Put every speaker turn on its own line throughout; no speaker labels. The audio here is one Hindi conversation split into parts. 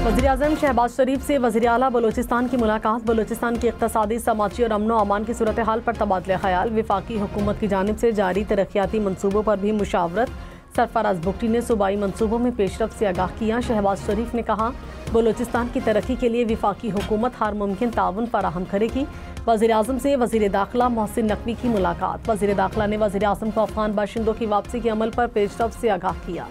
वज़ीर-ए-आज़म शहबाज शरीफ से वज़ीर आला बलोचिस्तान की मुलाकात। बलोचिस्तान की इक़्तिसादी, समाजी और अमन अमान की सूरत हाल पर तबादला ख्याल। विफाकी हुकूमत की जानिब से जारी तरक्याती मनसूबों पर भी मुशावरत। सरफराज बुगटी ने सूबाई मनसूबों में पेशरफ से आगाह किया। शहबाज शरीफ ने कहा, बलोचिस्तान की तरक्की के लिए विफाकी हुकूमत हर मुमकिन ताउन फराहम करेगी। वज़ीर-ए-आज़म से वज़ीर दाखिला मोहसिन नकवी की मुलाकात। वज़ीर दाखिला ने वज़ीर-ए-आज़म को अफगान बाशिंदों की वापसी के अमल पर पेशरफ से आगाह किया।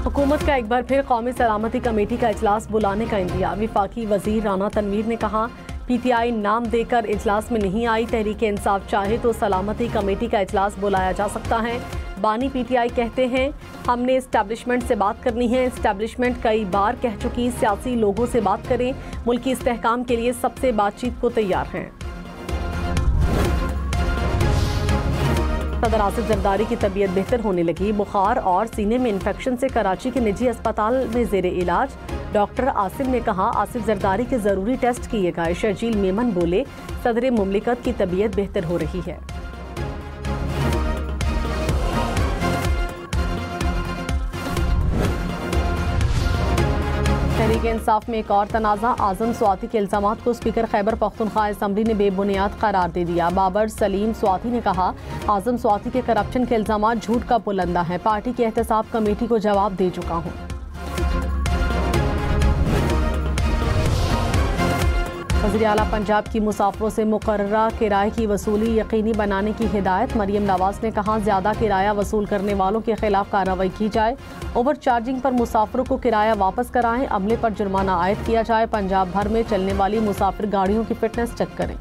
हुकूमत का एक बार फिर कौमी सलामती कमेटी का इजलास बुलाने का इंतज़ार। विफाकी वज़ीर राना तनवीर ने कहा, PTI नाम देकर इजलास में नहीं आई। तहरीक इंसाफ चाहे तो सलामती कमेटी का इजलास बुलाया जा सकता है। बानी PTI कहते हैं, हमने इस्टेब्लिशमेंट से बात करनी है। इस्टेब्लिशमेंट कई बार कह चुकी, सियासी लोगों से बात करें। मुल्की इस्तेहकाम के लिए सबसे बातचीत को तैयार हैं। सदर आसिफ जरदारी की तबीयत बेहतर होने लगी। बुखार और सीने में इन्फेक्शन से कराची के निजी अस्पताल में जेर इलाज। डॉक्टर आसिफ ने कहा, आसिफ जरदारी के ज़रूरी टेस्ट किए गए। शर्जील मेमन बोले, सदर मुमलिकत की तबीयत बेहतर हो रही है। तहरीक इंसाफ में एक और तनाज़ा। आज़म स्वाति के इल्ज़ामात को स्पीकर खैबर पख्तूनख्वा असम्बली ने बेबुनियाद करार दे दिया। बाबर सलीम स्वाति ने कहा, आज़म स्वाति के करप्शन के इल्ज़ामात झूठ का पुलंदा है। पार्टी की एहतसाब कमेटी को जवाब दे चुका हूँ। वज़ीर आला पंजाब की मुसाफिरों से मुकर्ररा किराए की वसूली यकीनी बनाने की हिदायत। मरियम नवाज ने कहा, ज़्यादा किराया वसूल करने वालों के खिलाफ कार्रवाई की जाए। ओवर चार्जिंग पर मुसाफिरों को किराया वापस कराएं। अमले पर जुर्माना आयद किया जाए। पंजाब भर में चलने वाली मुसाफिर गाड़ियों की फिटनेस चेक करें।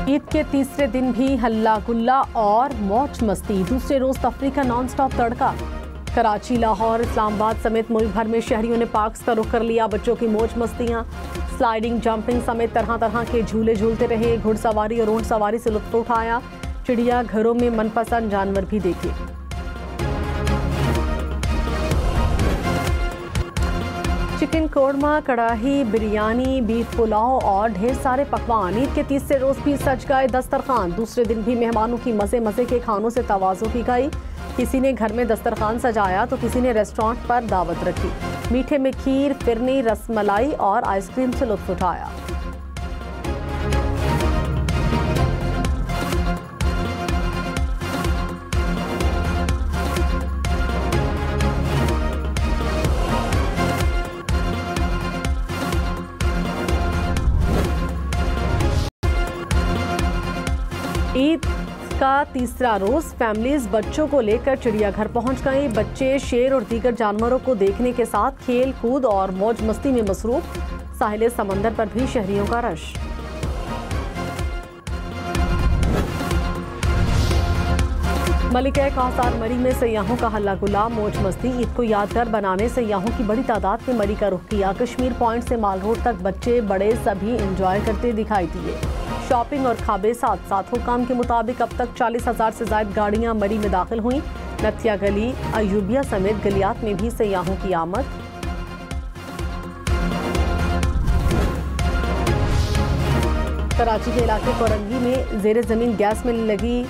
ईद के तीसरे दिन भी हल्ला गुल्ला और मौज मस्ती। दूसरे रोज तफरीह का नॉन स्टॉप तड़का। कराची, लाहौर, इस्लामाबाद समेत मुल्क भर में शहरियों ने पार्क्स का रुख कर लिया। बच्चों की मौज मस्तियाँ, स्लाइडिंग, जंपिंग समेत तरह तरह के झूले झूलते रहे। घुड़सवारी और ऊंट सवारी से लुत्फ उठाया। चिड़िया घरों में मनपसंद जानवर भी देखे। चिकन कोरमा, कड़ाही, बिरयानी, बीफ पुलाव और ढेर सारे पकवान। ईद के तीसरे रोज भी सज गए दस्तरखान। दूसरे दिन भी मेहमानों की मज़े मज़े के खानों से तवाज़ो की गई। किसी ने घर में दस्तरखान सजाया तो किसी ने रेस्टोरेंट पर दावत रखी। मीठे में खीर, फिरनी, रसमलाई और आइसक्रीम से लुत्फ उठाया। ईद का तीसरा रोज फैमिलीज बच्चों को लेकर चिड़ियाघर पहुंच गए। बच्चे शेर और दीगर जानवरों को देखने के साथ खेल कूद और मौज मस्ती में मसरूफ। साहिल समंदर पर भी शहरियों का रश। मलिका कौसार मरी में सयाहों का हल्ला गुल्ला, मौज मस्ती। ईद को यादगार बनाने सयाहों की बड़ी तादाद में मरी का रुख किया। कश्मीर पॉइंट से माल रोड तक बच्चे बड़े सभी एंजॉय करते दिखाई दिए। शॉपिंग और खाबे साथ साथ। हुकाम के मुताबिक अब तक 40,000 से ज्यादा गाड़ियां मरी में दाखिल हुई। नथिया गली, अयूबिया समेत गलियात में भी सयाहों की आमद। कराची के इलाके कोरंगी में जेर जमीन गैस में लगी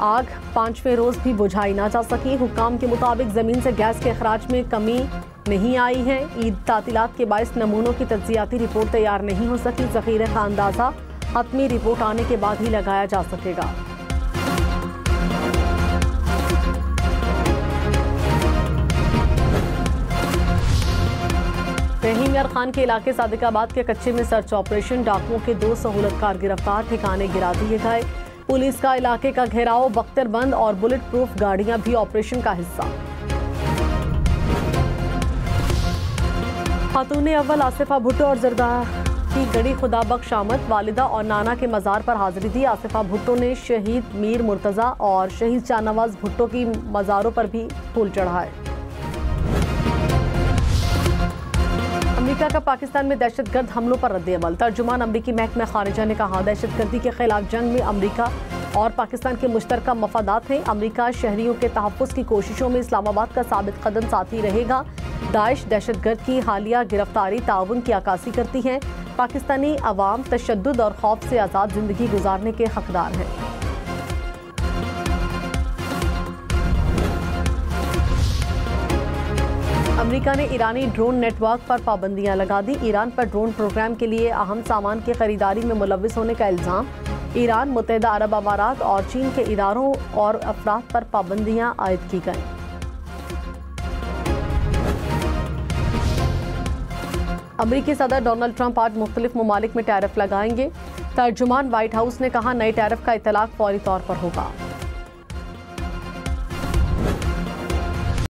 आग 5वें रोज भी बुझाई ना जा सकी। हुकाम के मुताबिक जमीन से गैस के अखराज में कमी नहीं आई है। ईद तातीलात के बायस नमूनों की तज्जियाती रिपोर्ट तैयार नहीं हो सकी। ज़ख़ीरे का अंदाज़ा हतमी रिपोर्ट आने के बाद ही लगाया जा सकेगा। रहीम यार खान के इलाके सादिकाबाद के कच्चे में सर्च ऑपरेशन। डाकुओं के 2 सहूलतकार गिरफ्तार, ठिकाने गिरा दिए गए। पुलिस का इलाके का घेराव, बख्तरबंद और बुलेट प्रूफ गाड़ियां भी ऑपरेशन का हिस्सा। खातून अव्वल आसिफा भुट्टो और जरदा की गड़ी खुदा बख्श आमद। वालिदा और नाना के मज़ार पर हाजिरी दी। आसिफा भुट्टो ने शहीद मीर मुर्तज़ा और शहीद शाहनवाज भुट्टो की मज़ारों पर भी फूल चढ़ाए। अमेरिका का पाकिस्तान में दहशतगर्द हमलों पर रद्द-ए-अमल। तर्जुमान अमरीकी महकमा खारिजा ने कहा, दहशतगर्दी के खिलाफ जंग में अमरीका और पाकिस्तान के मुश्तरका मफादात हैं। अमरीका शहरियों के तहफ़्फ़ुज़ की कोशिशों में इस्लामाबाद का साबित कदम साथी रहेगा। दाइश दहशतगर्द की हालिया गिरफ्तारी ताउन की अक्कासी करती है। पाकिस्तानी अवाम तशद्दुद और खौफ से आज़ाद जिंदगी गुजारने के हकदार हैं। अमेरिका ने ईरानी ड्रोन नेटवर्क पर पाबंदियां लगा दी। ईरान पर ड्रोन प्रोग्राम के लिए अहम सामान की खरीदारी में मुलव्विस होने का इल्ज़ाम। ईरान, मुत्तहिदा अरब अमारात और चीन के इदारों और अफराद पर पाबंदियां आयद की गईं। अमेरिकी सदर डोनाल्ड ट्रंप आज मुख्तलिफ ममालिक में टैरिफ लगाएंगे। तर्जुमान व्हाइट हाउस ने कहा, नए टैरिफ का इतलाक फौरी तौर पर होगा।